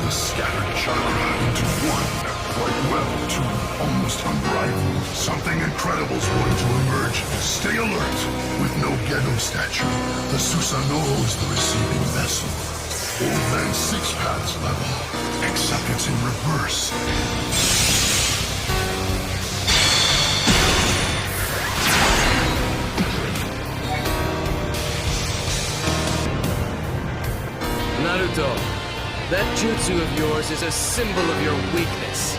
the scattered chakra into one. Quite well, too. Almost unrivaled. Something incredible's going to emerge. Stay alert. With no Gedo statue, the Susano is the receiving vessel. Old Man Six Paths level. Except it's in reverse. Naruto, that jutsu of yours is a symbol of your weakness.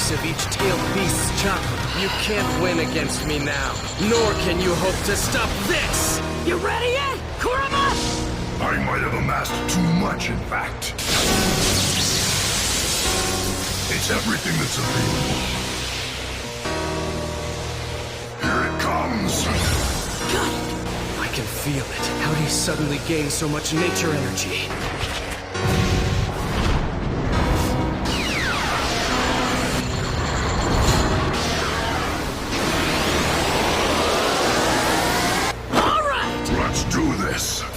Of each tailed beast's chakra. You can't win against me now, nor can you hope to stop this! You ready yet, Kurama? I might have amassed too much, in fact. It's everything that's available. Here it comes! Got it! I can feel it. How do you suddenly gain so much nature energy?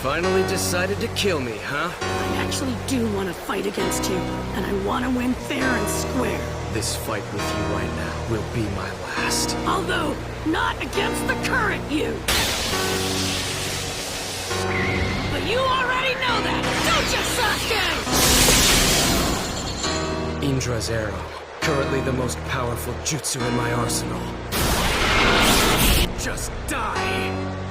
Finally decided to kill me, huh? I actually do want to fight against you, and I want to win fair and square. This fight with you right now will be my last. Although, not against the current you. But you already know that, don't you, Sasuke? Indra's arrow, currently the most powerful jutsu in my arsenal. Just die!